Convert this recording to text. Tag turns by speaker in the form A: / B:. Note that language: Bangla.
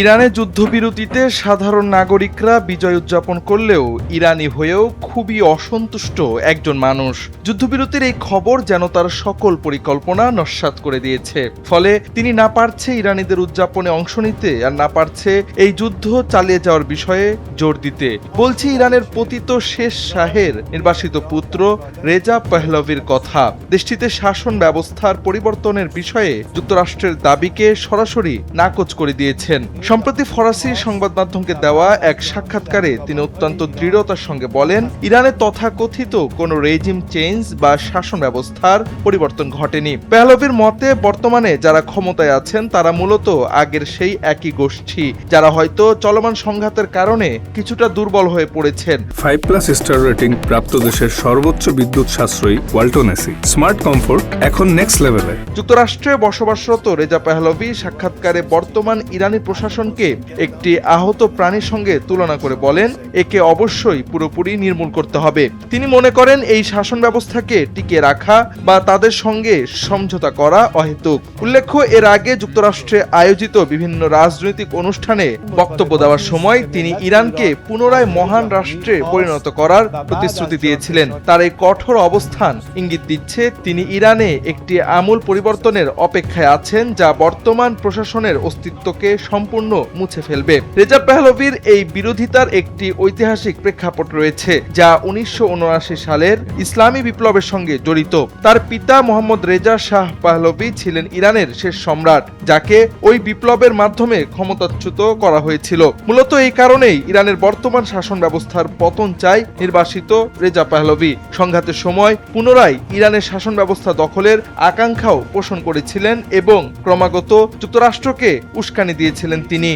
A: ইরানে যুদ্ধবিরতিতে সাধারণ নাগরিকরা বিজয় উদযাপন করলেও ইরানি হয়েও খুবই অসন্তুষ্ট একজন মানুষ। যুদ্ধবিরতির এই খবর যেন তার সকল পরিকল্পনা নস্যাৎ করে দিয়েছে। ফলে তিনি না পারছে ইরানিদের উদযাপনে অংশ নিতে, আর না পারছে এই যুদ্ধ চালিয়ে যাওয়ার বিষয়ে জোর দিতে। বলছি ইরানের পতিত শেষ শাহের নির্বাসিত পুত্র রেজা পাহলভির কথা। দেশটিতে শাসন ব্যবস্থার পরিবর্তনের বিষয়ে যুক্তরাষ্ট্রের দাবিকে সরাসরি নাকচ করে দিয়েছেন। সম্প্রতি ফরাসি সংবাদ মাধ্যমকে দেওয়া এক সাক্ষাৎকারে তিনি অত্যন্ত দৃঢ়তার সঙ্গে বলেন, ইরানে তথাকথিত কোনো রেজিম চেঞ্জ বা শাসন ব্যবস্থার পরিবর্তন ঘটেনি। পাহলভির মতে বর্তমানে যারা ক্ষমতায় আছেন তারা মূলত আগের সেই একই গোষ্ঠী, যারা হয়তো চলমান সংঘাতের কারণে কিছুটা দুর্বল হয়ে পড়েছেন।
B: 5+ স্টার রেটিং প্রাপ্ত দেশের সর্বোচ্চ বিদ্যুৎ সাশ্রয়ী ওয়ালটন এসি। স্মার্ট কমফোর্ট এখন নেক্সট লেভেলে।
A: যুক্তরাষ্ট্রে বসবাসরত রেজা পাহলভি সাক্ষাৎকারে বর্তমান ইরানি প্রশাসনকে একটি আহত প্রাণীর সঙ্গে তুলনা করে বলেন, একে অবশ্যই পুরোপুরি নির্মূল করতে হবে। তিনি মনে করেন এই শাসন ব্যবস্থাকে টিকিয়ে রাখা বা তাদের সঙ্গে সমঝোতা করা অহেতুক। উল্লেখ্য, এর আগে যুক্তরাষ্ট্রে আয়োজিত বিভিন্ন রাজনৈতিক অনুষ্ঠানে বক্তব্য দেওয়ার সময় তিনি ইরানকে পুনরায় মহান রাষ্ট্রে পরিণত করার প্রতিশ্রুতি দিয়েছিলেন। তার এই কঠোর অবস্থান ইঙ্গিত দিচ্ছে তিনি ইরানে একটি আমূল পরিবর্তনের অপেক্ষায় আছেন, যা বর্তমান প্রশাসনের অস্তিত্বকে সম্পূর্ণ মুছে ফেলবে। রেজা পাহলভির এই বিরোধিতার একটি ঐতিহাসিক প্রেক্ষাপট রয়েছে, যা 1979 সালের ইসলামী বিপ্লবের সঙ্গে জড়িত। তার পিতা মোহাম্মদ রেজা শাহ পাহলভি ছিলেন ইরানের শেষ সম্রাট, যাকে ওই বিপ্লবের মাধ্যমে ক্ষমতাচ্যুত করা হয়েছিল। মূলত এই কারণেই ইরানের বর্তমান শাসন ব্যবস্থার পতন চায় নির্বাসিত রেজা পাহলভি। সংঘাতের সময় পুনরায় ইরানের শাসন ব্যবস্থা দখলের আকাঙ্ক্ষাও পোষণ করেছিলেন এবং ক্রমাগত যুক্তরাষ্ট্রকে উস্কানি দিয়েছিলেন তিনি।